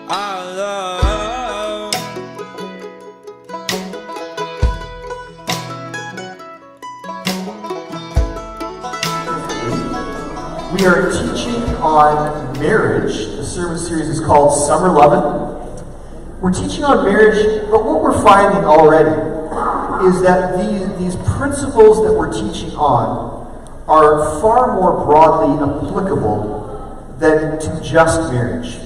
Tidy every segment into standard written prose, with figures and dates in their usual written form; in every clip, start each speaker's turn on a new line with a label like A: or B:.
A: our love.
B: We are teaching on marriage. The sermon series is called Summer Lovin'. We're teaching on marriage, but what we're finding already is that these principles that we're teaching on are far more broadly applicable than to just marriage.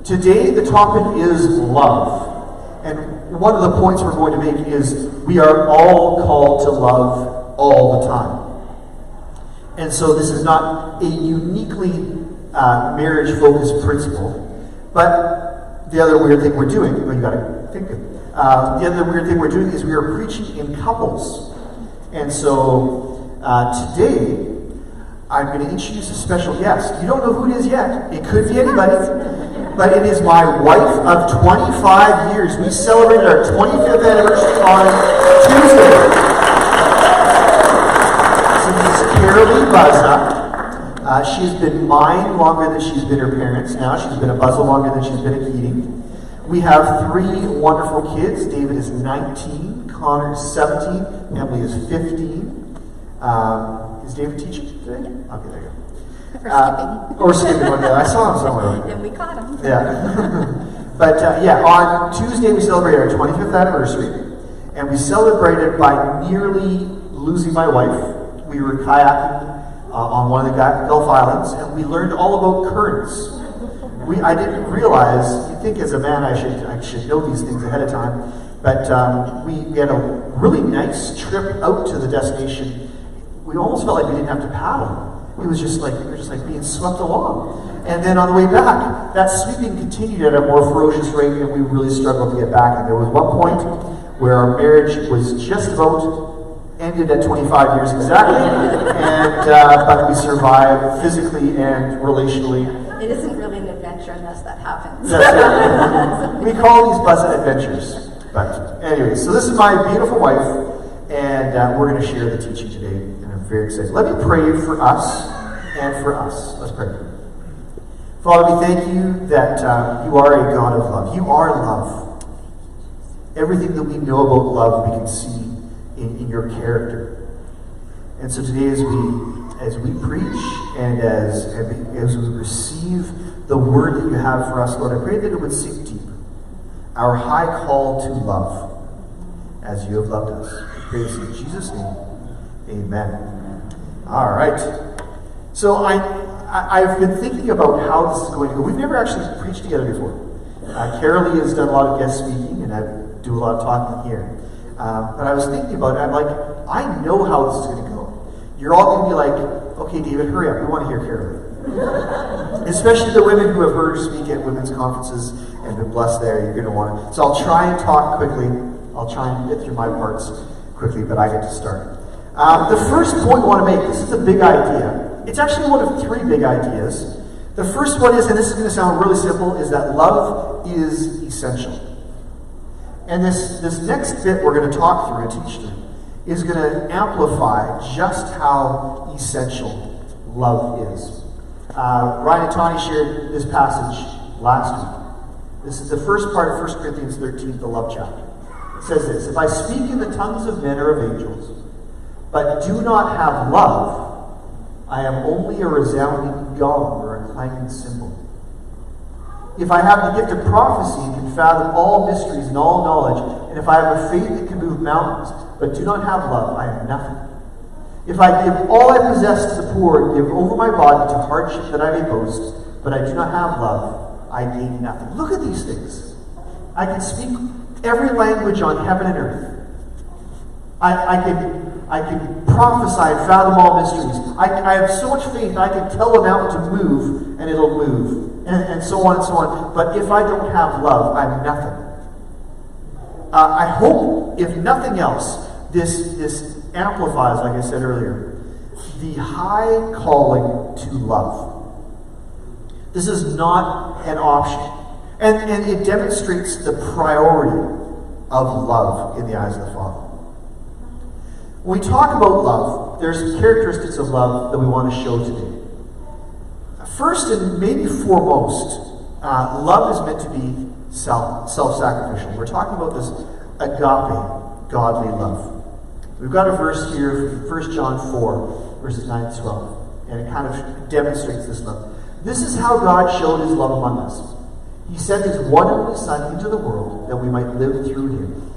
B: Today, the topic is love. And one of the points we're going to make is we are all called to love all the time. And so this is not a uniquely marriage-focused principle, but the other weird thing we're doing, well, you gotta think of it. The other weird thing we're doing is we are preaching in couples. And so today, I'm going to introduce a special guest. You don't know who it is yet. It could be anybody, but it is my wife of 25 years. We celebrated our 25th anniversary on Tuesday. Carolee Buzza. She has been mine longer than she's been her parents now. She's been a Buzza longer than she's been a Keating. We have 3 wonderful kids. David is 19, Connor is 17, Emily is 15. Is David teaching today? Okay, there you go. Or skipping one day. I saw him somewhere.
C: And we caught him.
B: Yeah. But on Tuesday we celebrated our 25th anniversary, and we celebrated by nearly losing my wife. We were kayaking on one of the Gulf Islands, and we learned all about currents. I didn't realize, you'd think as a man I should know these things ahead of time, but we had a really nice trip out to the destination. We almost felt like we didn't have to paddle. It was just like, we were just like being swept along. And then on the way back, that sweeping continued at a more ferocious rate, and we really struggled to get back. And there was one point where our marriage was just about ended at 25 years exactly, and but we survived physically and relationally.
C: It isn't really an adventure unless that happens.
B: That's it. We call these Buzza adventures. But anyway, so this is my beautiful wife, and we're going to share the teaching today, and I'm very excited. Let me pray for us and for us. Let's pray. Father, we thank you that you are a God of love. You are love. Everything that we know about love, we can see in your character. And so today as we preach and as we receive the word that you have for us, Lord, I pray that it would sink deep. Our high call to love as you have loved us. I pray this in Jesus' name. Amen. All right. So I've been thinking about how this is going to go. We've never actually preached together before. Carolee has done a lot of guest speaking, and I do a lot of talking here. But I was thinking about it, I'm like, I know how this is going to go. You're all going to be like, okay, David, hurry up. We want to hear Carolee. Especially the women who have heard her speak at women's conferences and been blessed there. You're going to want to. So I'll try and talk quickly. I'll try and get through my parts quickly, but I get to start. The first point I want to make, this is a big idea. It's actually one of 3 big ideas. The first one is, and this is going to sound really simple, is that love is essential. And this next bit we're going to talk through and teach through is going to amplify just how essential love is. Ryan and Tani shared this passage last week. This is the first part of 1 Corinthians 13, the love chapter. It says this: if I speak in the tongues of men or of angels, but do not have love, I am only a resounding gong or a clanging cymbal. If I have the gift of prophecy and can fathom all mysteries and all knowledge, and if I have a faith that can move mountains, but do not have love, I am nothing. If I give all I possess to the poor and give over my body to hardship that I may boast, but I do not have love, I gain nothing. Look at these things. I can speak every language on heaven and earth. I can prophesy and fathom all mysteries. I have so much faith I can tell a mountain to move and it'll move. And so on and so on. But if I don't have love, I'm nothing. I hope, if nothing else, this amplifies, like I said earlier, the high calling to love. This is not an option. And it demonstrates the priority of love in the eyes of the Father. When we talk about love, there's characteristics of love that we want to show today. First and maybe foremost, love is meant to be self-sacrificial. We're talking about this agape, godly love. We've got a verse here from 1 John 4, verses 9 to 12, and it kind of demonstrates this love. This is how God showed his love among us. He sent his one and only Son into the world that we might live through him.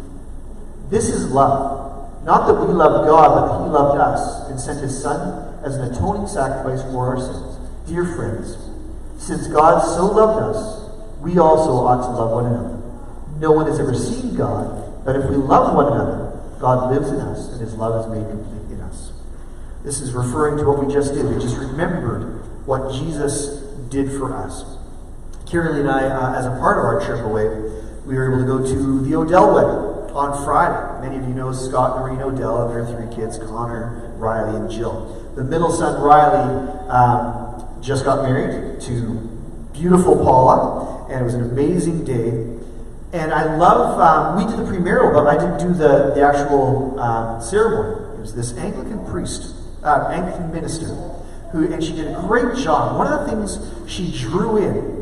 B: This is love. Not that we loved God, but that he loved us and sent his Son as an atoning sacrifice for our sins. Dear friends, since God so loved us, we also ought to love one another. No one has ever seen God, but if we love one another, God lives in us, and his love is made complete in us. This is referring to what we just did. We just remembered what Jesus did for us. Kiralee and I, as a part of our trip away, we were able to go to the Odell wedding on Friday. Many of you know Scott and Maureen Odell and their 3 kids, Connor, Riley, and Jill. The middle son, Riley, just got married to beautiful Paula, and it was an amazing day. And I love, we did the premarital, but I didn't do the actual ceremony. It was this Anglican priest, Anglican minister, and she did a great job. One of the things she drew in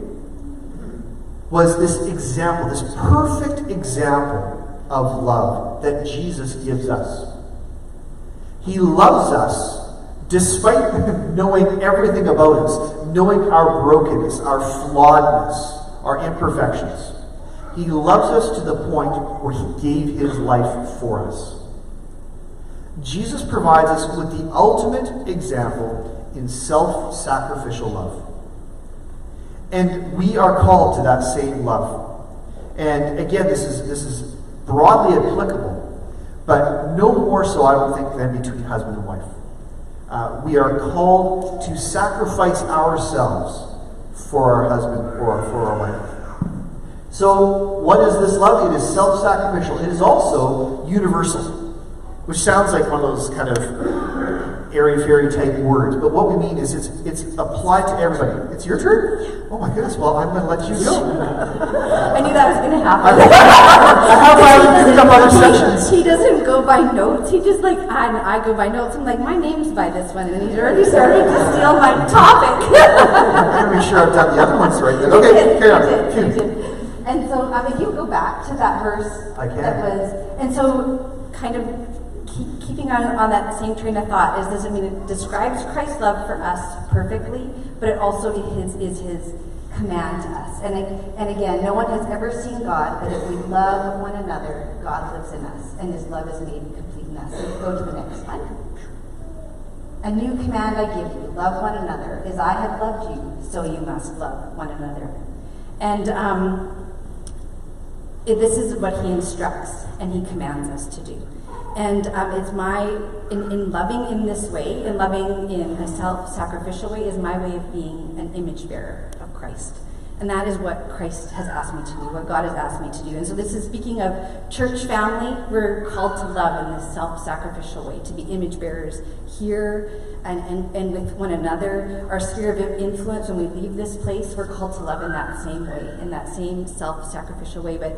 B: was this example, this perfect example of love that Jesus gives us. He loves us despite knowing everything about us, knowing our brokenness, our flawedness, our imperfections. He loves us to the point where he gave his life for us. Jesus provides us with the ultimate example in self-sacrificial love. And we are called to that same love. And again, this is broadly applicable, but no more so, I don't think, than between husband and wife. We are called to sacrifice ourselves for our husband or for our wife. So, what is this love? It is self-sacrificial. It is also universal, which sounds like one of those kind of airy-fairy type words. But what we mean is it's applied to everybody. It's your turn? Oh my goodness, well, I'm going to let you go.
C: I knew that was going to happen.
B: I picked up other sections.
C: He doesn't go by notes. He just I go by notes. I'm like, my name's by this one. And he's already started to steal my topic.
B: I'm going to be sure I've done the other ones right then. Okay, carry on.
C: And so, if you go back to that verse,
B: I can.
C: that was, and so kind of keeping on that same train of thought, it describes Christ's love for us perfectly, but it also is his command to us. And again, no one has ever seen God, but if we love one another, God lives in us, and his love is made complete in us. So go to the next slide. A new command I give you, love one another. As I have loved you, so you must love one another. And this is what he instructs and he commands us to do. And it's in loving in this way, in loving in a self-sacrificial way, is my way of being an image bearer of Christ. And that is what Christ has asked me to do, what God has asked me to do. And so this is speaking of church family. We're called to love in this self-sacrificial way, to be image bearers here and with one another. Our sphere of influence, when we leave this place, we're called to love in that same way, in that same self-sacrificial way. But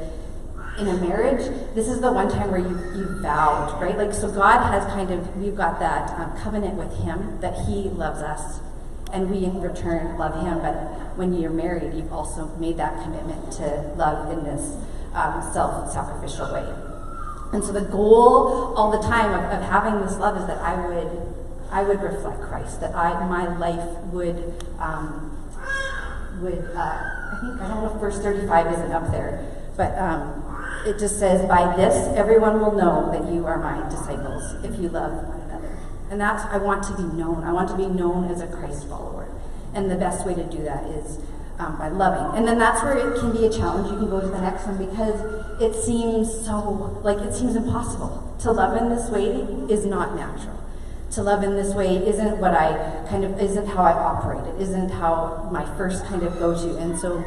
C: in a marriage, this is the one time where you vowed, right? So God has we've got that covenant with him that he loves us, and we in return love him. But when you're married, you've also made that commitment to love in this self-sacrificial way. And so the goal all the time of having this love is that I would reflect Christ, that my life would I don't know if verse 35 isn't up there, but it just says, by this everyone will know that you are my disciples, if you love one another. And I want to be known. I want to be known as a Christ follower. And the best way to do that is by loving. And then that's where it can be a challenge. You can go to the next one, because it seems impossible. To love in this way is not natural. To love in this way isn't isn't how I operate. It isn't how my first kind of go-to. And so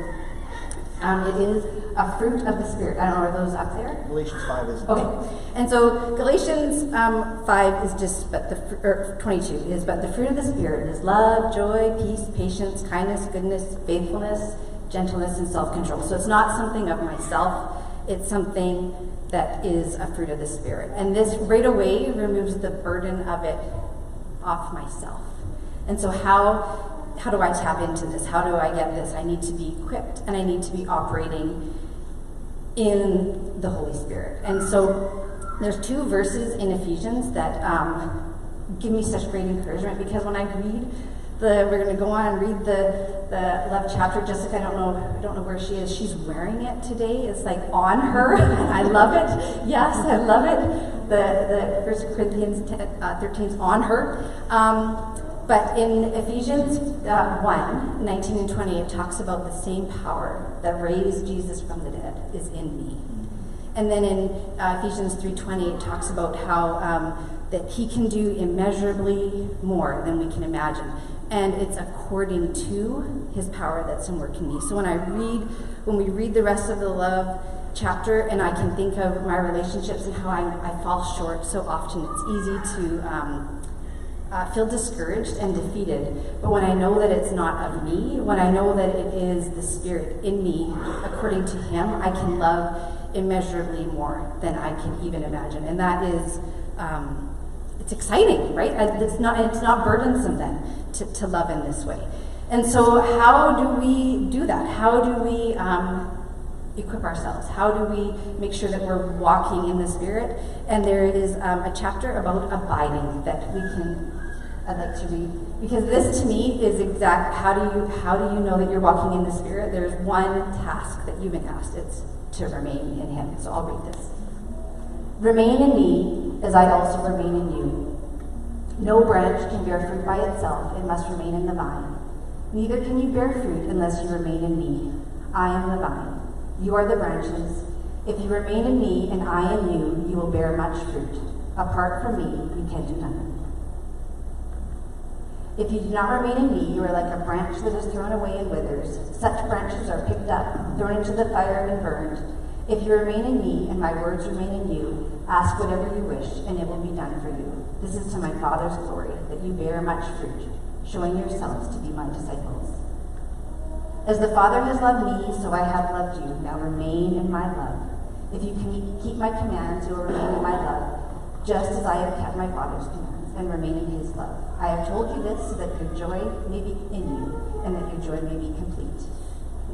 C: it is a fruit of the Spirit. I don't know, are those up there?
B: Galatians 5 is.
C: Okay. And so Galatians 5 is just, 22 is, but the fruit of the Spirit is love, joy, peace, patience, kindness, goodness, faithfulness, gentleness, and self-control. So it's not something of myself. It's something that is a fruit of the Spirit. And this right away removes the burden of it off myself. And so how how do I tap into this? How do I get this? I need to be equipped, and I need to be operating in the Holy Spirit. And so there's 2 verses in Ephesians that give me such great encouragement, because when I read we're going to go on and read the love chapter. Jessica, I don't know where she is. She's wearing it today. It's like on her. I love it. Yes, I love it. The 1 Corinthians 13 is on her. But in Ephesians 1, 19 and 20, it talks about the same power that raised Jesus from the dead is in me. And then in Ephesians 3:20, it talks about how that he can do immeasurably more than we can imagine. And it's according to his power that's in work in me. So when we read the rest of the love chapter, and I can think of my relationships and how I fall short so often, it's easy to feel discouraged and defeated. But when I know that it's not of me, when I know that it is the Spirit in me, according to him, I can love immeasurably more than I can even imagine. And that is, it's exciting, right? It's not burdensome then to love in this way. And so how do we do that? How do we equip ourselves? How do we make sure that we're walking in the Spirit? And there is a chapter about abiding that I'd like to read, because this to me is exact. How do you know that you're walking in the Spirit? There's one task that you've been asked. It's to remain in him. So I'll read this. Remain in me as I also remain in you. No branch can bear fruit by itself. It must remain in the vine. Neither can you bear fruit unless you remain in me. I am the vine. You are the branches. If you remain in me and I in you, you will bear much fruit. Apart from me, you can do nothing. If you do not remain in me, you are like a branch that is thrown away and withers. Such branches are picked up, thrown into the fire, and burned. If you remain in me and my words remain in you, ask whatever you wish, and it will be done for you. This is to my Father's glory, that you bear much fruit, showing yourselves to be my disciples. As the Father has loved me, so I have loved you. Now remain in my love. If you can keep my commands, you will remain in my love, just as I have kept my Father's commands and remain in his love. I have told you this so that your joy may be in you, and that your joy may be complete.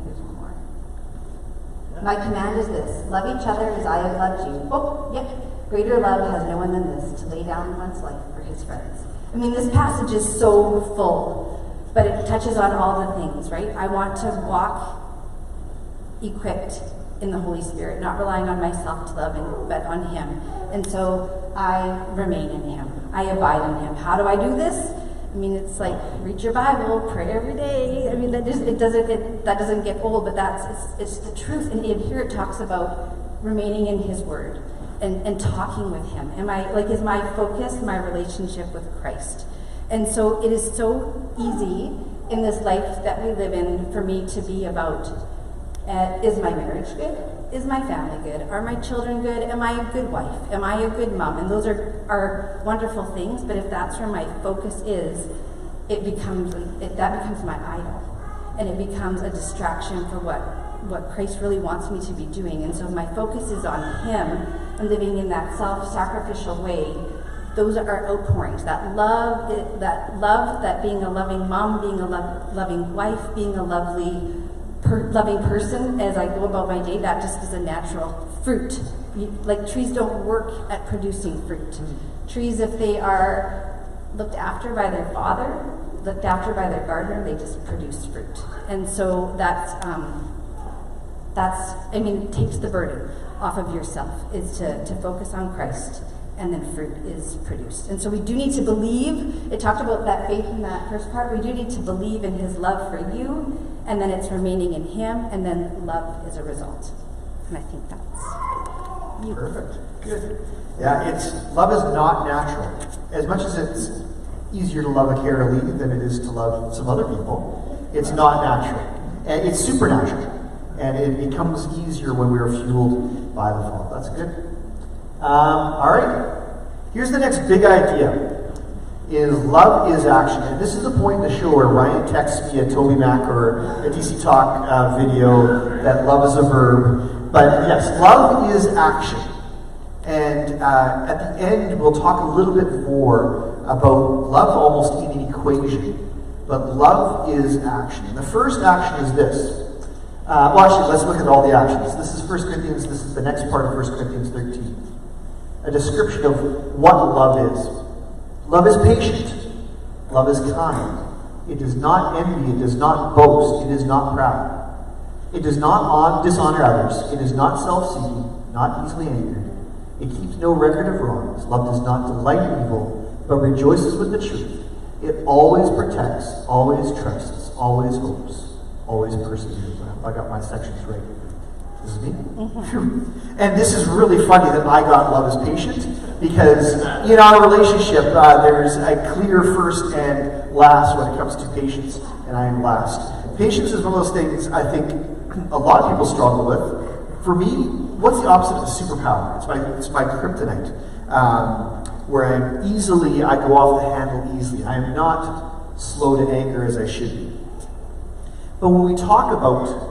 C: There's one more. My command is this: love each other as I have loved you. Greater love has no one than this, to lay down one's life for his friends. I mean, this passage is so full, but it touches on all the things, right? I want to walk equipped in the Holy Spirit, not relying on myself to love, but on him. And so I remain in him. I abide in him. How do I do this? I mean, it's like read your Bible, pray every day. I mean, that doesn't get old, but it's the truth. And here it talks about remaining in his word and talking with him. Is my focus my relationship with Christ? And so it is so easy in this life that we live in for me to be about, is my marriage good? Is my family good? Are my children good? Am I a good wife? Am I a good mom? And those are wonderful things, but if that's where my focus is, that becomes my idol. And it becomes a distraction for what Christ really wants me to be doing. And so if my focus is on him and living in that self-sacrificial way, those are outpourings. That love, that being a loving mom, being a loving wife, being a loving person as I go about my day, that just is a natural fruit. Trees don't work at producing fruit. Trees, if they are looked after by their father, looked after by their gardener, they just produce fruit. And so it takes the burden off of yourself, is to focus on Christ, and then fruit is produced. And so we do need to believe. It talked about that faith in that first part. We do need to believe in his love for you, and then it's remaining in him, and then love is a result. And I think that's you.
B: Perfect. Good. Yeah, love is not natural. As much as it's easier to love a Carol Lee than it is to love some other people, it's not natural. And it's supernatural. And it becomes easier when we are fueled by the fall. That's good. All right. Here's the next big idea: is love is action. And this is the point in the show where Ryan texts me a Toby Mac or a DC Talk video that love is a verb. But yes, love is action. And at the end, we'll talk a little bit more about love almost in an equation. but love is action. And the first action is this. Well, actually, let's look at all the actions. This is 1 Corinthians, this is the next part of 1 Corinthians 13. A description of what love is. Love is patient. Love is kind. It does not envy. It does not boast. It is not proud. It does not dishonor others. It is not self-seeking, not easily angered. It keeps no record of wrongs. Love does not delight in evil, but rejoices with the truth. It always protects, always trusts, always hopes, always perseveres. I got my sections right. This is me? And this is really funny that I got love is patient, because in our relationship, there's a clear first and last when it comes to patience, and I am last. Patience is one of those things I think a lot of people struggle with. For me, what's the opposite of a superpower? It's my kryptonite, where I go off the handle easily. I am not slow to anger as I should be. But when we talk about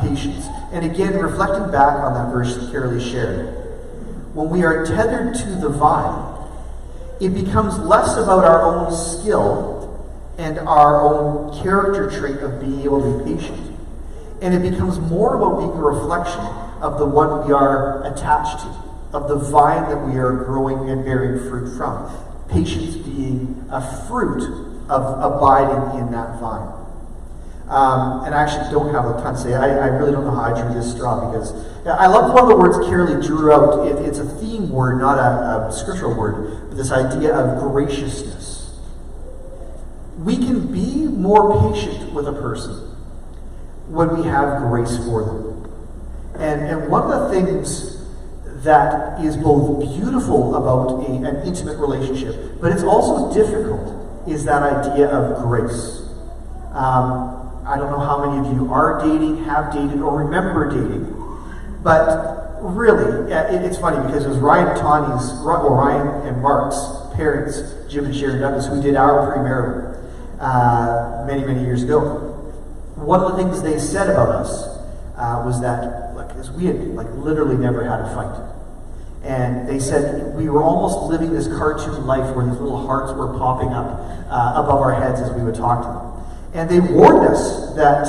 B: patience, and again, reflecting back on that verse that Carolee shared, when we are tethered to the vine, it becomes less about our own skill and our own character trait of being able to be patient. And it becomes more about being a reflection of the one we are attached to, of the vine that we are growing and bearing fruit from. Patience being a fruit of abiding in that vine. And I actually don't have a ton to say. I really don't know how I drew this straw, because I love one of the words Carolee drew out. It's a theme word, not a scriptural word, but this idea of graciousness. We can be more patient with a person when we have grace for them. And one of the things that is both beautiful about an intimate relationship, but it's also difficult, is that idea of grace. I don't know how many of you are dating, have dated, or remember dating, but really, it's funny because it was Ryan and Mark's parents, Jim and Sharon Douglas, who did our premarital many, many years ago. One of the things they said about us was that, as we had literally never had a fight. And they said we were almost living this cartoon life where these little hearts were popping up above our heads as we would talk to them. And they warned us that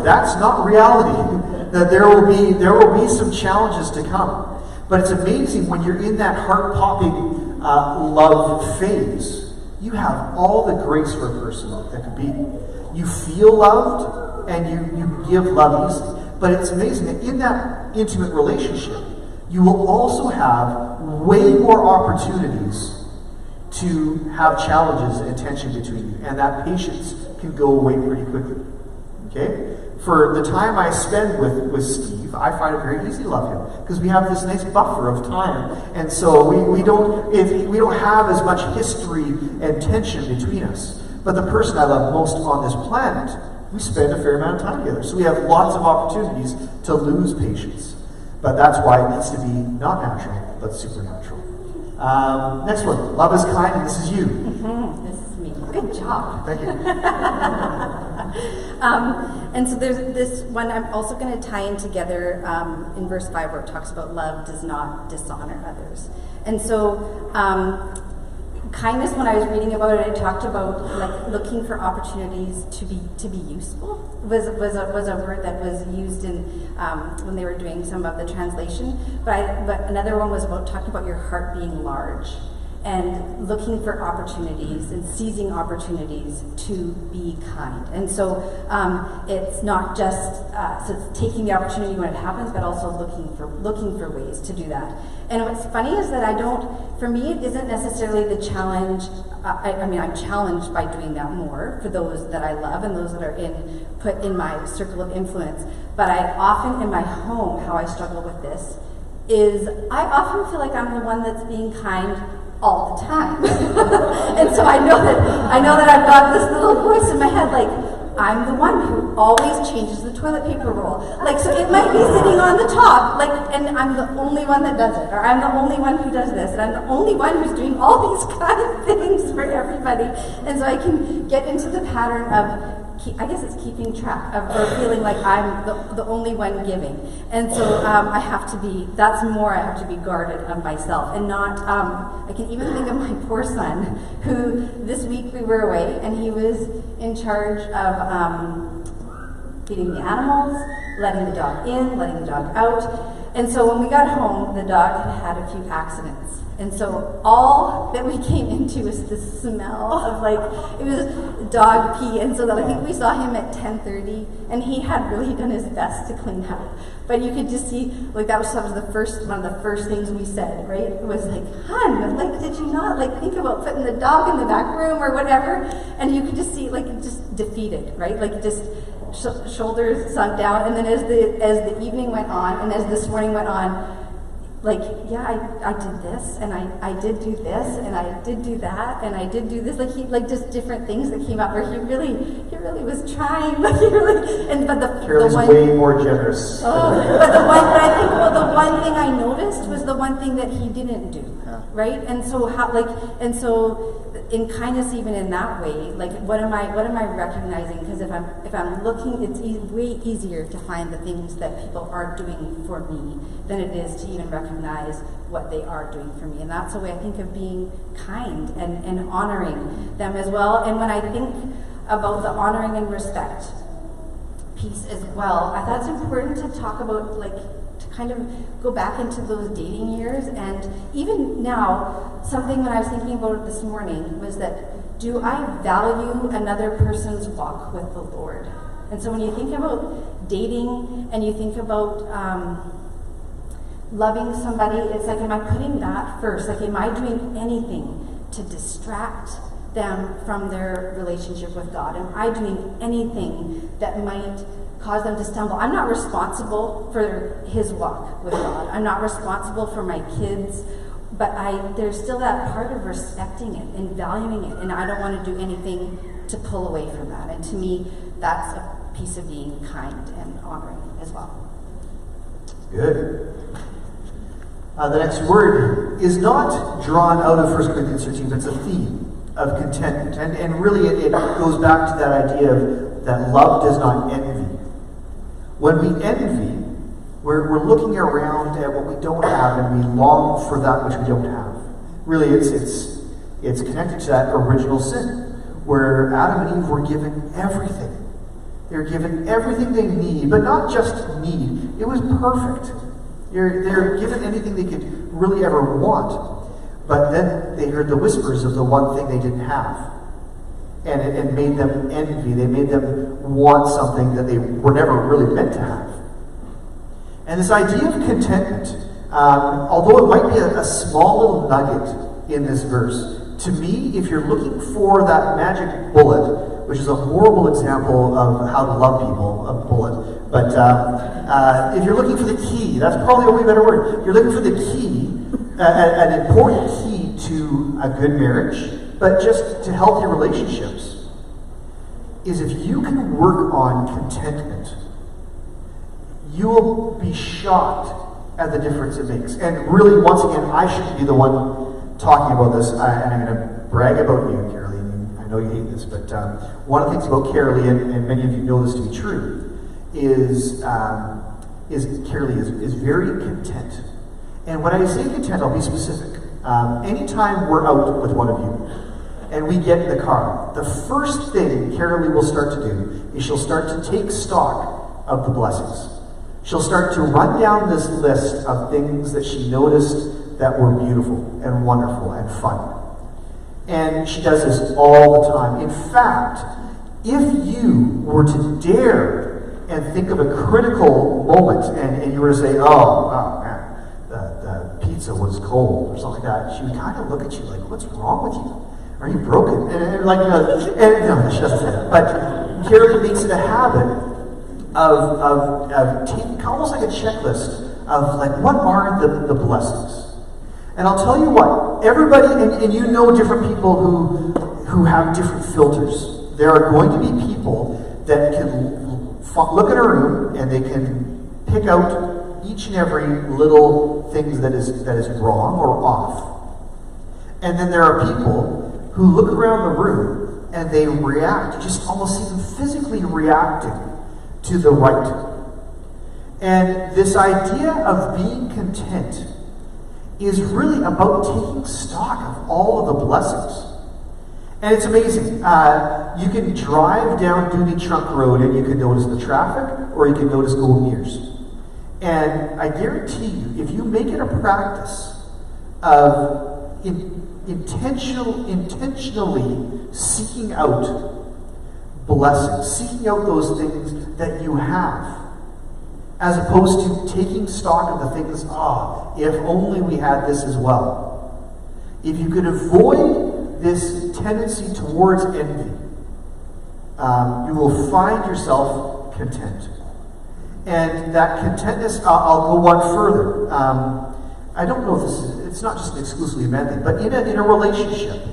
B: that's not reality, that there will be some challenges to come. But it's amazing when you're in that heart-popping love phase, you have all the grace for a person that could be. You feel loved, and you give love easily. But it's amazing that in that intimate relationship, you will also have way more opportunities to have challenges and tension between you. And that patience can go away pretty quickly. Okay? For the time I spend with Steve, I find it very easy to love him, because we have this nice buffer of time. And so we don't have as much history and tension between us. But the person I love most on this planet, we spend a fair amount of time together. So we have lots of opportunities to lose patience. But that's why it needs to be not natural, but supernatural. Next one. Love is kind, and this is you.
C: This is me. Good job.
B: Thank you.
C: And so there's this one I'm also going to tie in together in verse 5, where it talks about love does not dishonor others. And so kindness, when I was reading about it, I talked about looking for opportunities to be useful. Was a word that was used in when they were doing some of the translation. But another one was about talking about your heart being large and looking for opportunities and seizing opportunities to be kind. And so it's not just so it's taking the opportunity when it happens, but also looking for ways to do that. And what's funny is that for me, it isn't necessarily the challenge. I'm challenged by doing that more for those that I love and those that are put in my circle of influence. But I often, in my home, how I struggle with this is I often feel like I'm the one that's being kind all the time. And so I know that I've got this little voice in my head, I'm the one who always changes the toilet paper roll. So it might be sitting on the top, and I'm the only one that does it, or I'm the only one who does this, and I'm the only one who's doing all these kind of things for everybody. And so I can get into the pattern of I guess it's keeping track of, or feeling like I'm the only one giving. And so I have to be, that's more, I have to be guarded of myself and not, I can even think of my poor son, who this week we were away and he was in charge of feeding the animals, letting the dog in, letting the dog out. And so when we got home, the dog had a few accidents. And so all that we came into was this smell of it was dog pee. And so that I think we saw him at 10:30 and he had really done his best to clean up. But you could just see, that was one of the first things we said, right? It was "Hun, did you not, think about putting the dog in the back room or whatever?" And you could just see, just defeated, right? Just shoulders sunk down. And then as the evening went on and as this morning went on, I did this, and I did do this, and I did do that, and I did do this. Just different things that came up where he really was trying.
B: Carol's way more generous.
C: But the one thing I noticed was the one thing that he didn't do, right? And so in kindness, even in that way, what am I recognizing? Because if I'm looking, it's way easier to find the things that people aren't doing for me than it is to even recognize what they are doing for me. And that's the way I think of being kind and honoring them as well. And when I think about the honoring and respect piece as well, I thought it's important to talk about, to kind of go back into those dating years. And even now, something that I was thinking about this morning was that, do I value another person's walk with the Lord? And so when you think about dating and you think about loving somebody, it's am I putting that first? Am I doing anything to distract them from their relationship with God? Am I doing anything that might cause them to stumble? I'm not responsible for his walk with God. I'm not responsible for my kids, but there's still that part of respecting it and valuing it, and I don't want to do anything to pull away from that. And to me, that's a piece of being kind and honoring as well.
B: Good. The next word is not drawn out of 1 Corinthians 13, but it's a theme of contentment. And really it goes back to that idea of that love does not envy. When we envy, we're looking around at what we don't have and we long for that which we don't have. Really, it's connected to that original sin, where Adam and Eve were given everything. They're given everything they need, but not just need. It was perfect. They're given anything they could really ever want. But then they heard the whispers of the one thing they didn't have. And it made them envy. They made them want something that they were never really meant to have. And this idea of contentment, although it might be a small little nugget in this verse, to me, if you're looking for that magic bullet, which is a horrible example of how to love people, a bullet, but if you're looking for the key, that's probably a way better word. If you're looking for the key, an important key to a good marriage, but just to healthy relationships, is if you can work on contentment, you will be shocked at the difference it makes. And really, once again, I shouldn't be the one talking about this, and I'm going to brag about you, Carolee. I know you hate this, but one of the things about Carolee, and many of you know this to be true, is Carolee is very content. And when I say content, I'll be specific. Anytime we're out with one of you, and we get in the car, the first thing Carolee will start to do is she'll start to take stock of the blessings. She'll start to run down this list of things that she noticed that were beautiful and wonderful and fun. And she does this all the time. In fact, if you were to dare and think of a critical moment and you were to say, oh man, the pizza was cold or something like that, she would kind of look at you like, what's wrong with you? Are you broken? And no, she doesn't say that. But Carolee makes it a habit of taking almost like a checklist of what are the blessings. And I'll tell you what, everybody, and you know different people who have different filters. There are going to be people that can look at a room and they can pick out each and every little thing that is wrong or off. And then there are people who look around the room and they react. You just almost see them physically reacting to the right. And this idea of being content is really about taking stock of all of the blessings. And it's amazing. You can drive down Dooney Trunk Road and you can notice the traffic, or you can notice golden ears. And I guarantee you, if you make it a practice of intentionally seeking out blessings, seeking out those things that you have, as opposed to taking stock of the things, if only we had this as well. If you could avoid this tendency towards envy, you will find yourself content. And that contentness, I'll go one further. I don't know if it's not just an exclusively men thing, but in a relationship,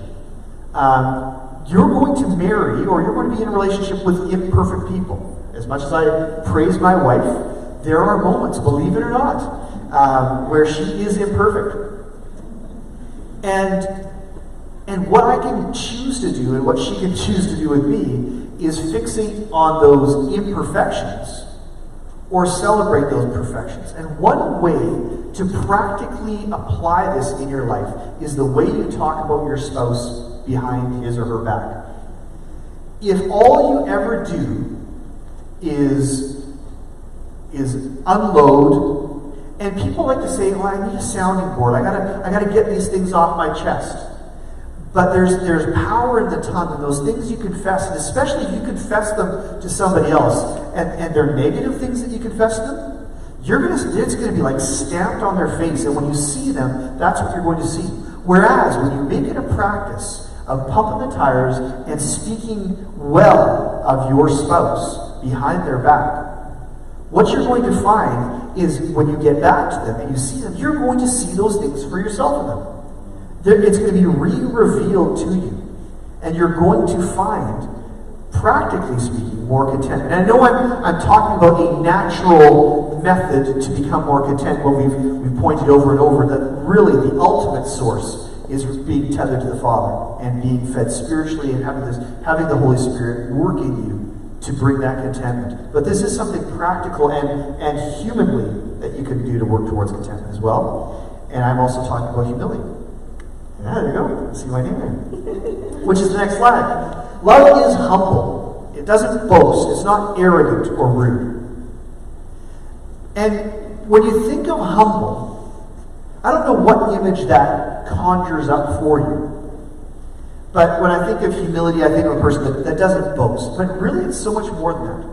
B: you're going to marry, or you're going to be in a relationship with imperfect people. As much as I praise my wife, there are moments, believe it or not, where she is imperfect. And what I can choose to do, and what she can choose to do with me, is fixate on those imperfections or celebrate those perfections. And one way to practically apply this in your life is the way you talk about your spouse behind his or her back. If all you ever do is unload, and people like to say, I need a sounding board. I gotta get these things off my chest. But there's power in the tongue, and those things you confess, and especially if you confess them to somebody else, and they're negative things that you confess to them, it's gonna be like stamped on their face, and when you see them, that's what you're going to see. Whereas when you make it a practice of pumping the tires and speaking well of your spouse behind their back, what you're going to find is when you get back to them and you see them, you're going to see those things for yourself in them. It's going to be re-revealed to you. And you're going to find, practically speaking, more content. And I know I'm talking about a natural method to become more content when we've pointed over and over that really the ultimate source is being tethered to the Father and being fed spiritually and having the Holy Spirit work in you to bring that contentment. But this is something practical and humanly that you can do to work towards contentment as well. And I'm also talking about humility. Yeah, there you go. See my name there. Which is the next slide. Love is humble. It doesn't boast. It's not arrogant or rude. And when you think of humble, I don't know what image that conjures up for you. But when I think of humility, I think of a person that doesn't boast. But really, it's so much more than that.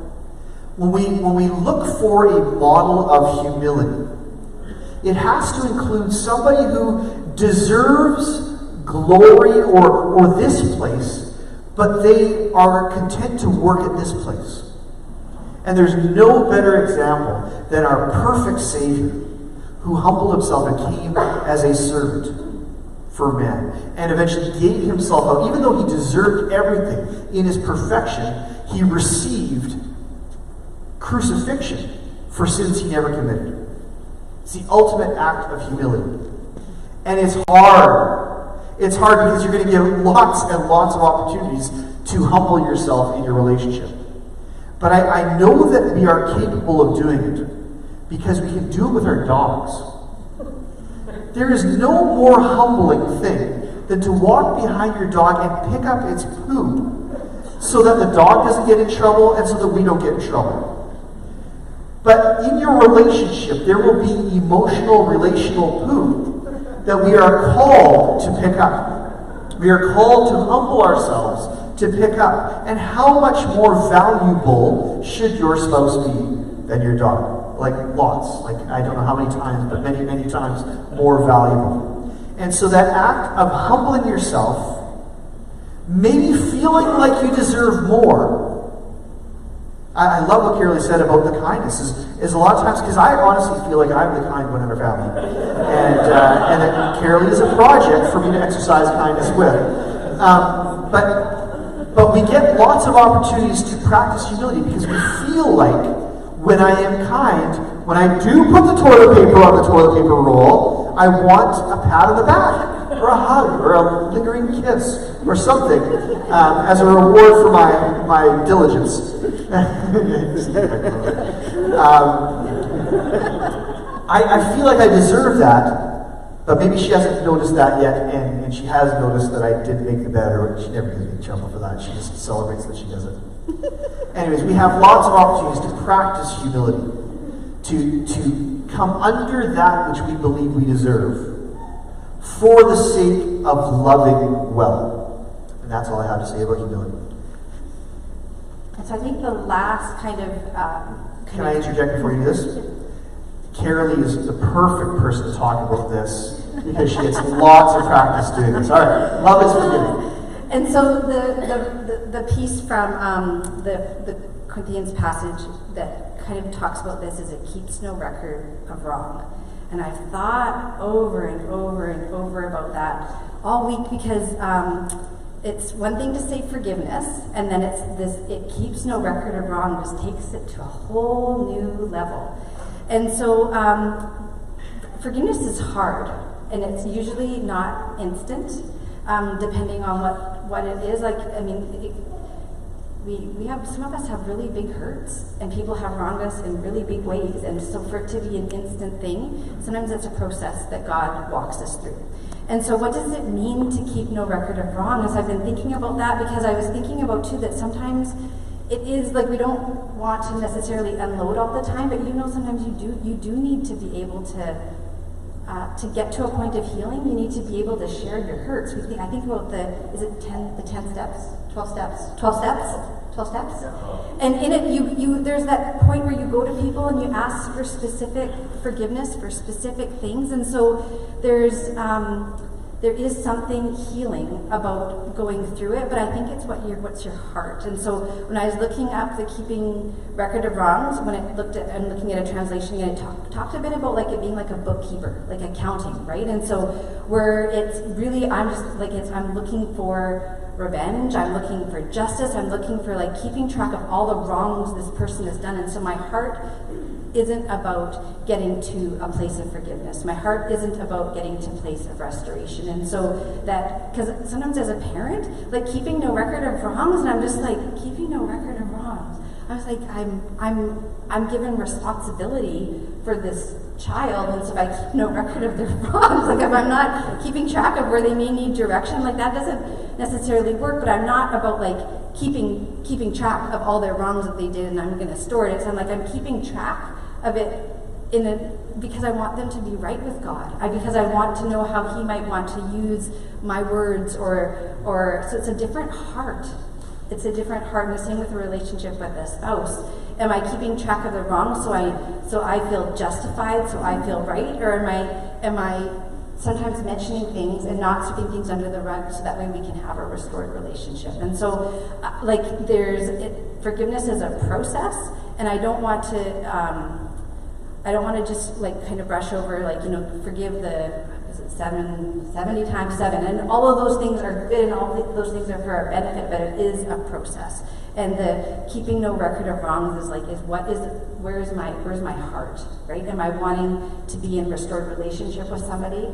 B: When we look for a model of humility, it has to include somebody who deserves glory or this place, but they are content to work at this place. And there's no better example than our perfect Savior, who humbled himself and came as a servant for man, and eventually gave himself up. Even though he deserved everything in his perfection, he received crucifixion for sins he never committed. It's the ultimate act of humility. And it's hard. It's hard because you're going to get lots and lots of opportunities to humble yourself in your relationship. But I know that we are capable of doing it because we can do it with our dogs. There is no more humbling thing than to walk behind your dog and pick up its poop so that the dog doesn't get in trouble and so that we don't get in trouble. But in your relationship, there will be emotional, relational poop that we are called to pick up. We are called to humble ourselves to pick up. And how much more valuable should your spouse be than your dog? Like lots. Like I don't know how many times, but many, many times more valuable. And so that act of humbling yourself, maybe feeling like you deserve more. I love what Carolee said about the kindness. Is a lot of times, because I honestly feel like I'm the kind one in our family. And that Carolee is a project for me to exercise kindness with. But we get lots of opportunities to practice humility because we feel like when I am kind, when I do put the toilet paper on the toilet paper roll, I want a pat on the back. or a hug, or a lingering kiss, or something, as a reward for my diligence. I feel like I deserve that, but maybe she hasn't noticed that yet, and she has noticed that I did make the bed, or she never gives me trouble for that. She just celebrates that she does it. Anyways, we have lots of opportunities to practice humility, to come under that which we believe we deserve for the sake of loving well. And that's all I have to say about humility.
C: And so I think the last kind of...
B: Can I interject before you do this? Carolee is the perfect person to talk about this because she gets lots of practice doing this. All right, love is forgiving.
C: And so the piece from the Corinthians passage that kind of talks about this is it keeps no record of wrong. And I've thought over and over and over about that all week because it's one thing to say forgiveness, and then it keeps no record of wrong, just takes it to a whole new level. And so forgiveness is hard, and it's usually not instant, depending on what it is. Like, I mean, we have, some of us have really big hurts, and people have wronged us in really big ways, and so for it to be an instant thing, sometimes it's a process that God walks us through. And so what does it mean to keep no record of wrong? As I've been thinking about that, because I was thinking about too that sometimes it is like we don't want to necessarily unload all the time, but sometimes you do need to be able to get to a point of healing. You need to be able to share your hurts. I think about the 10 steps, 12 steps, 12 steps, 12 steps. And in it, there's that point where you go to people and you ask for specific forgiveness for specific things. And so there is something healing about going through it, but I think it's what's your heart. And so when I was looking up the keeping record of wrongs, when I'm looking at a translation, and it talked a bit about like it being like a bookkeeper, like accounting, right? And so where it's really, I'm looking for revenge, I'm looking for justice, I'm looking for like keeping track of all the wrongs this person has done. And so my heart isn't about getting to a place of forgiveness. My heart isn't about getting to a place of restoration. And so that, because sometimes as a parent, like keeping no record of wrongs, and I'm just like, keeping no record of wrongs. I was like, I'm given responsibility for this child, and so if I keep no record of their wrongs, like if I'm not keeping track of where they may need direction, like that doesn't necessarily work, but I'm not about like keeping track of all their wrongs that they did and I'm gonna store it. So I'm keeping track of it because I want them to be right with God. Because I want to know how He might want to use my words, or so it's a different heart. It's a different heart. And the same with a relationship with a spouse. Am I keeping track of the wrong so I feel justified, so I feel right, or am I sometimes mentioning things and not sweeping things under the rug so that way we can have a restored relationship? And so, forgiveness is a process, and I don't want to just like kind of brush over, forgive the 70 times 7, and all of those things are good and all those things are for our benefit, but it is a process. And the keeping no record of wrongs where's my heart, right? Am I wanting to be in restored relationship with somebody?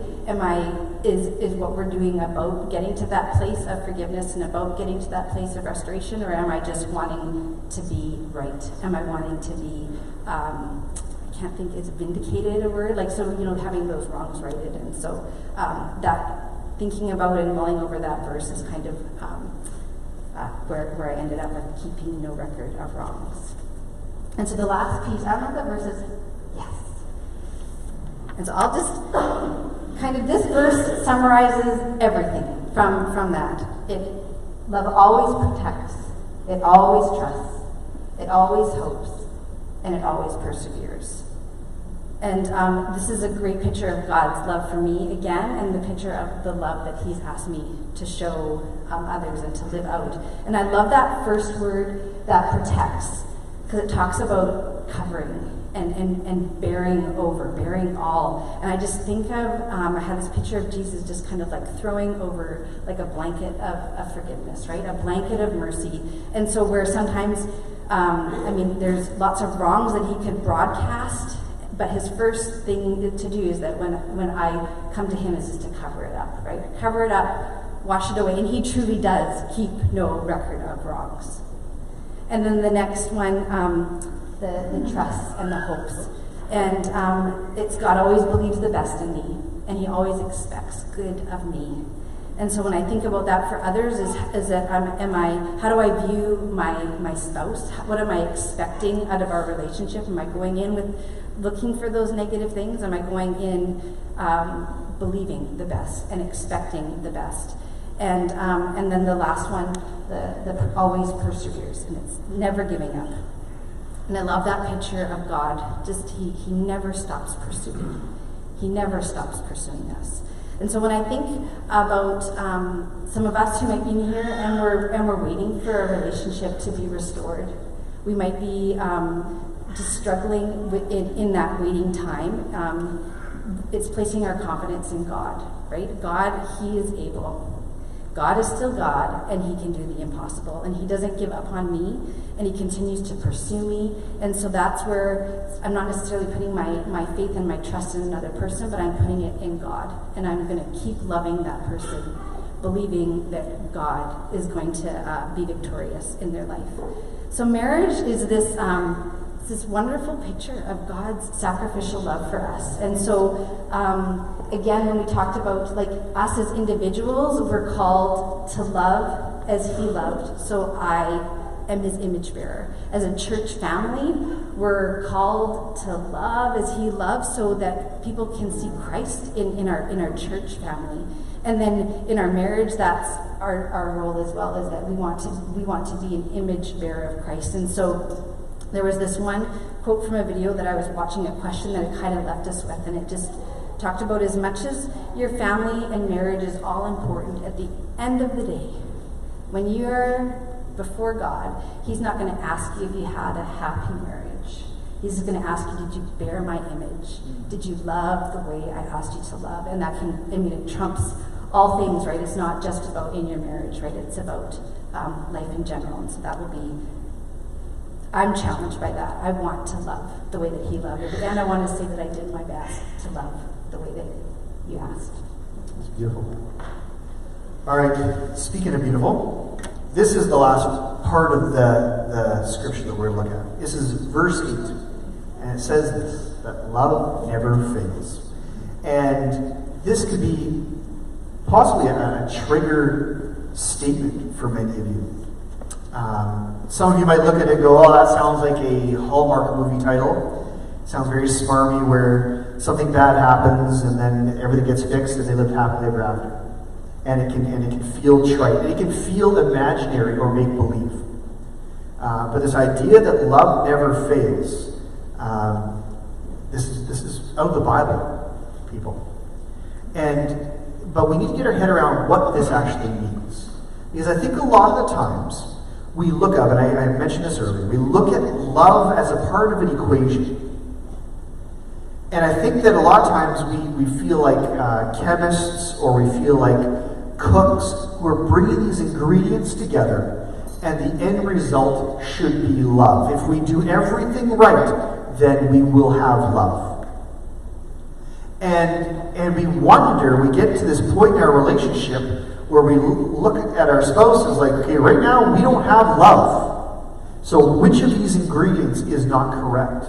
C: Is what we're doing about getting to that place of forgiveness and about getting to that place of restoration, or am I just wanting to be right? Am I wanting to be I can't think, is vindicated a word? Having those wrongs righted. And so that thinking about and mulling over that verse is kind of where I ended up with keeping no record of wrongs. And so the last piece, I don't know if that verse is, yes. And so I'll just this verse summarizes everything from that. Love always protects, it always trusts, it always hopes, and it always perseveres. And this is a great picture of God's love for me again, and the picture of the love that He's asked me to show others and to live out. And I love that first word, that protects, because it talks about covering and bearing all. And I just think of, I have this picture of Jesus just kind of like throwing over like a blanket of forgiveness, right? A blanket of mercy. And so where sometimes, there's lots of wrongs that He could broadcast But his first thing to do is that when I come to him is just to cover it up, right? Cover it up, wash it away. And he truly does keep no record of wrongs. And then the next one, the trusts and the hopes. And it's God always believes the best in me, and he always expects good of me. And so when I think about that for others, is that how do I view my spouse? What am I expecting out of our relationship? Am I going in with looking for those negative things? Am I going in believing the best and expecting the best? And then the last one, the always perseveres, and it's never giving up. And I love that picture of God. Just he never stops pursuing. He never stops pursuing us. And so when I think about some of us who might be in here and we're waiting for a relationship to be restored, we might be just struggling in that waiting time. It's placing our confidence in God, right? God, he is able. God is still God, and he can do the impossible. And he doesn't give up on me, and he continues to pursue me. And so that's where I'm not necessarily putting my faith and my trust in another person, but I'm putting it in God. And I'm going to keep loving that person, believing that God is going to be victorious in their life. So marriage is this wonderful picture of God's sacrificial love for us. And so, again, when we talked about like us as individuals, we're called to love as he loved. So I am his image bearer. As a church family, we're called to love as he loves, so that people can see Christ in our church family. And then in our marriage, that's our role as well, is that we want to be an image bearer of Christ. And so there was this one quote from a video that I was watching, a question that it kind of left us with, and it just talked about, as much as your family and marriage is all important, at the end of the day, when you're before God, he's not going to ask you if you had a happy marriage. He's going to ask you, did you bear my image? Did you love the way I asked you to love? And it trumps all things, right? It's not just about in your marriage, right? It's about life in general. And so that will be, I'm challenged by that. I want to love the way that he loved it. And I want to say that I did my best to love the way that you asked.
B: That's beautiful. All right, speaking of beautiful, this is the last part of the scripture that we're looking at. This is verse 8. And it says this, that love never fails. And this could be possibly a trigger statement for many of you. Some of you might look at it and go, oh, that sounds like a Hallmark movie title. It sounds very smarmy, where something bad happens and then everything gets fixed and they lived happily ever after. And it can feel trite. And it can feel imaginary or make-believe. But this idea that love never fails, this is out of the Bible, people. But we need to get our head around what this actually means. Because I think a lot of the times, we look up, and I mentioned this earlier, we look at love as a part of an equation. And I think that a lot of times we feel like chemists, or we feel like cooks who are bringing these ingredients together, and the end result should be love. If we do everything right, then we will have love. And we wonder, we get to this point in our relationship where we look at our spouses like, okay, right now we don't have love. So which of these ingredients is not correct?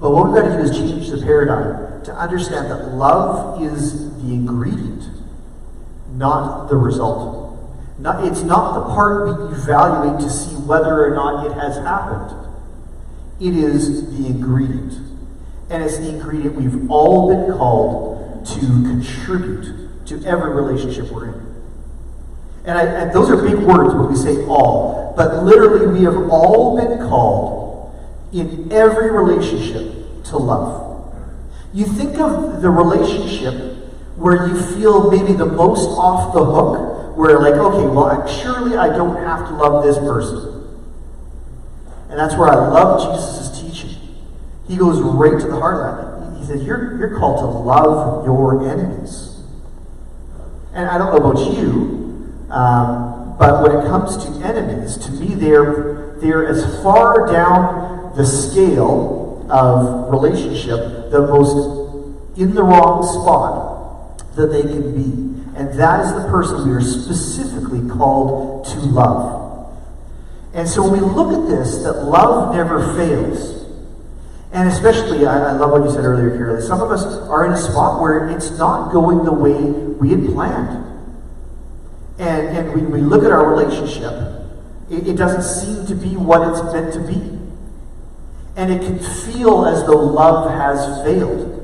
B: But what we've got to do is change the paradigm to understand that love is the ingredient, not the result. It's not the part we evaluate to see whether or not it has happened. It is the ingredient. And it's the ingredient we've all been called to contribute to every relationship we're in. And those are big words when we say all. But literally, we have all been called in every relationship to love. You think of the relationship where you feel maybe the most off the hook, where like, okay, well, surely I don't have to love this person. And that's where I love Jesus' teaching. He goes right to the heart of that. He says, you're called to love your enemies. And I don't know about you, but when it comes to enemies, to me they're as far down the scale of relationship the most in the wrong spot that they can be. And that is the person we are specifically called to love. And so when we look at this, that love never fails. And especially, I love what you said earlier, Carly, some of us are in a spot where it's not going the way we had planned. And when we look at our relationship, it doesn't seem to be what it's meant to be. And it can feel as though love has failed.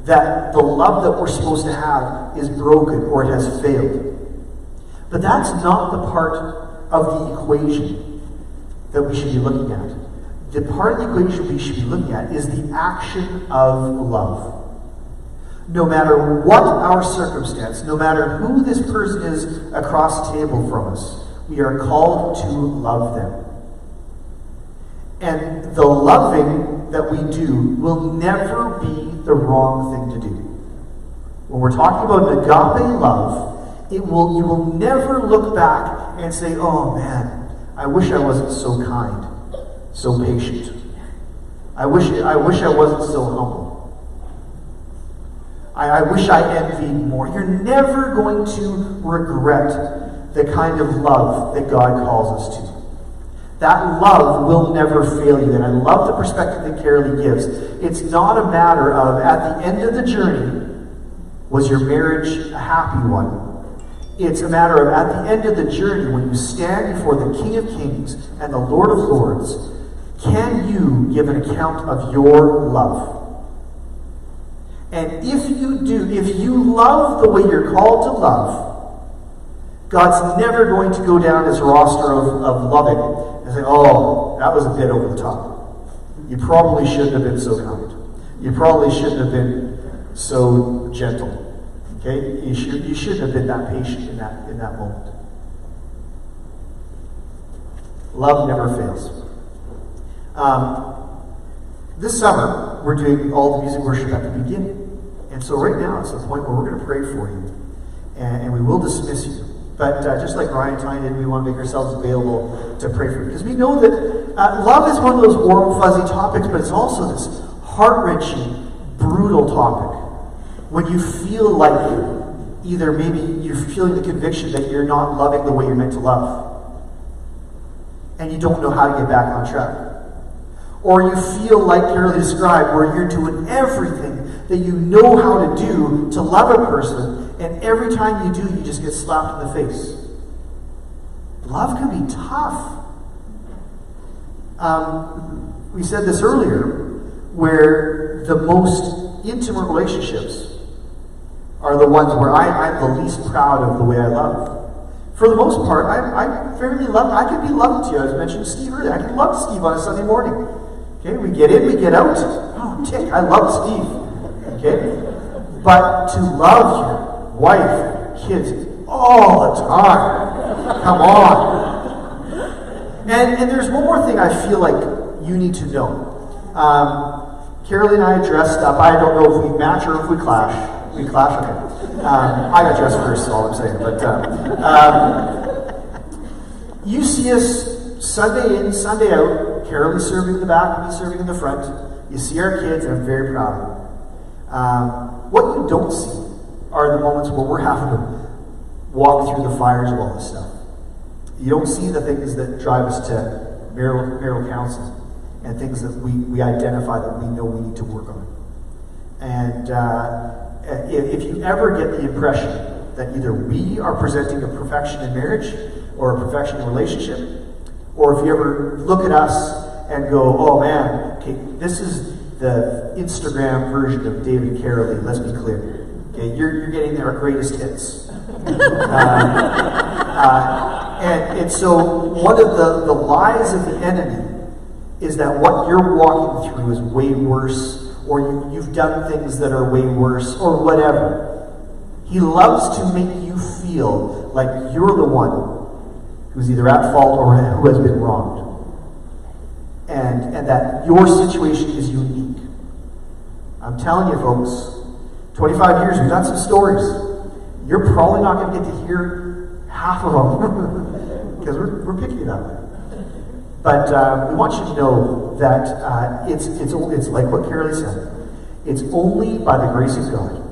B: That the love that we're supposed to have is broken or it has failed. But that's not the part of the equation that we should be looking at. The part of the equation we should be looking at is the action of love. No matter what our circumstance, no matter who this person is across the table from us, we are called to love them. And the loving that we do will never be the wrong thing to do. When we're talking about an agape love, you will never look back and say, oh man, I wish I wasn't so kind, so patient. I wish I wasn't so humble. I wish I envied more. You're never going to regret the kind of love that God calls us to. That love will never fail you. And I love the perspective that Carolee gives. It's not a matter of, at the end of the journey, was your marriage a happy one? It's a matter of, at the end of the journey, when you stand before the King of Kings and the Lord of Lords, can you give an account of your love? And if you do, if you love the way you're called to love, God's never going to go down his roster of loving and say, oh, that was a bit over the top. You probably shouldn't have been so kind. You probably shouldn't have been so gentle. Okay? You shouldn't have been that patient in that moment. Love never fails. This summer, we're doing all the music worship at the beginning. And so right now, it's the point where we're going to pray for you. And we will dismiss you. But just like Ryan and Tanya did, we want to make ourselves available to pray for you. Because we know that love is one of those warm, fuzzy topics, but it's also this heart-wrenching, brutal topic. When you feel like either maybe you're feeling the conviction that you're not loving the way you're meant to love. And you don't know how to get back on track. Or you feel like Carolee described, where you're doing everything that you know how to do to love a person, and every time you do, you just get slapped in the face. Love can be tough. We said this earlier, where the most intimate relationships are the ones where I'm the least proud of the way I love. For the most part, I'm fairly loved. I can be loved to you. I was mentioning Steve earlier. I can love Steve on a Sunday morning. Okay, we get in, we get out. Oh, tick, I love Steve. Okay? But to love your wife, kids, all the time. Come on. And there's one more thing I feel like you need to know. Carolee and I dressed up. I don't know if we match or if we clash. We clash? Okay. I got dressed first, is all I'm saying. But you see us Sunday in, Sunday out. Carolee serving in the back, me serving in the front. You see our kids, and I'm very proud of them. What you don't see are the moments where we're having to walk through the fires of all this stuff. You don't see the things that drive us to marital counseling and things that we identify that we know we need to work on. And if you ever get the impression that either we are presenting a perfection in marriage or a perfection in relationship, or if you ever look at us and go, oh man, okay, this is the Instagram version of David and Carolee, let's be clear. Okay, you're getting their greatest hits. And so one of the lies of the enemy is that what you're walking through is way worse, or you've done things that are way worse, or whatever. He loves to make you feel like you're the one who's either at fault or who has been wronged. And that your situation is unique. I'm telling you, folks, 25 years, we've got some stories. You're probably not going to get to hear half of them because we're picky that way. But we want you to know that it's like what Carolee said. It's only by the grace of God,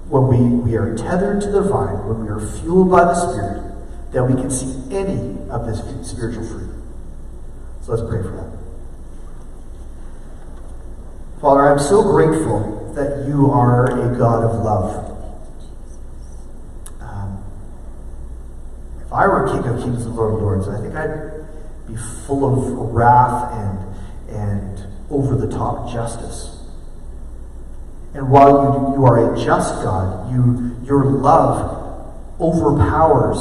B: when we are tethered to the vine, when we are fueled by the Spirit, that we can see any of this spiritual fruit. So let's pray for that. Father, I'm so grateful that you are a God of love. If I were King of Kings and Lord of Lords, I think I'd be full of wrath and over-the-top justice. And while you are a just God, your love overpowers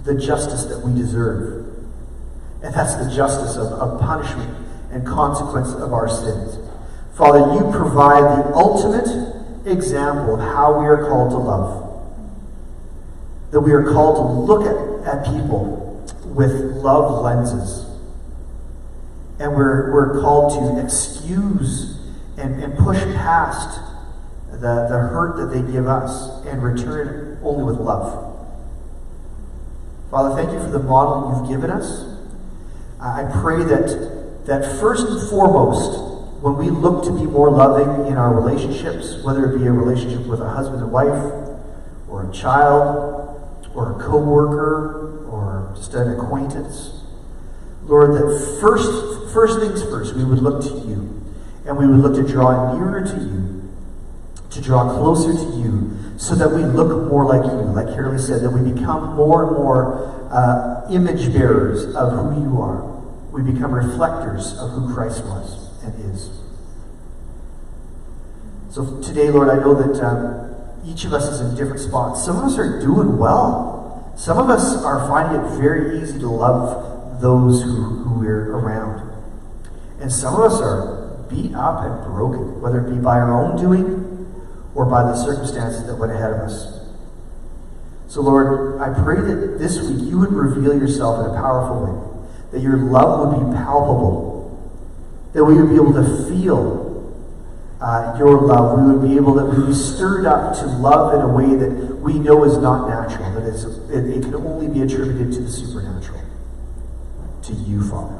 B: the justice that we deserve. And that's the justice of punishment and consequence of our sins. Father, you provide the ultimate example of how we are called to love. That we are called to look at people with love lenses. And we're called to excuse and push past the hurt that they give us and return only with love. Father, thank you for the model you've given us. I pray that first and foremost, when we look to be more loving in our relationships, whether it be a relationship with a husband and wife, or a child, or a co-worker, or just an acquaintance, Lord, that first things first, we would look to you, and we would look to draw nearer to you, to draw closer to you, so that we look more like you, like Carolee said, that we become more and more image bearers of who you are. We become reflectors of who Christ was and is. So today, Lord, I know that each of us is in different spots. Some of us are doing well. Some of us are finding it very easy to love those who we're around. And some of us are beat up and broken, whether it be by our own doing or by the circumstances that went ahead of us. So Lord, I pray that this week you would reveal yourself in a powerful way, that your love would be palpable, that we would be able to feel your love. We would be able to be stirred up to love in a way that we know is not natural, that it can only be attributed to the supernatural, to you, Father.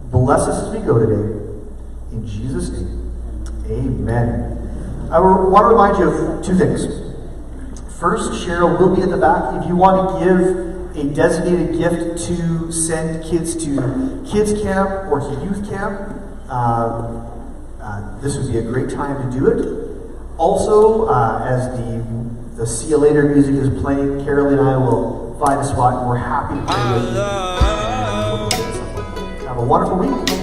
B: Bless us as we go today. In Jesus' name, amen. I want to remind you of two things. First, Cheryl will be at the back. If you want to give a designated gift to send kids to kids camp or to youth camp, this would be a great time to do it. Also, as the See You Later music is playing, Carolee and I will find a spot, and we're happy to play with you. Have a wonderful week.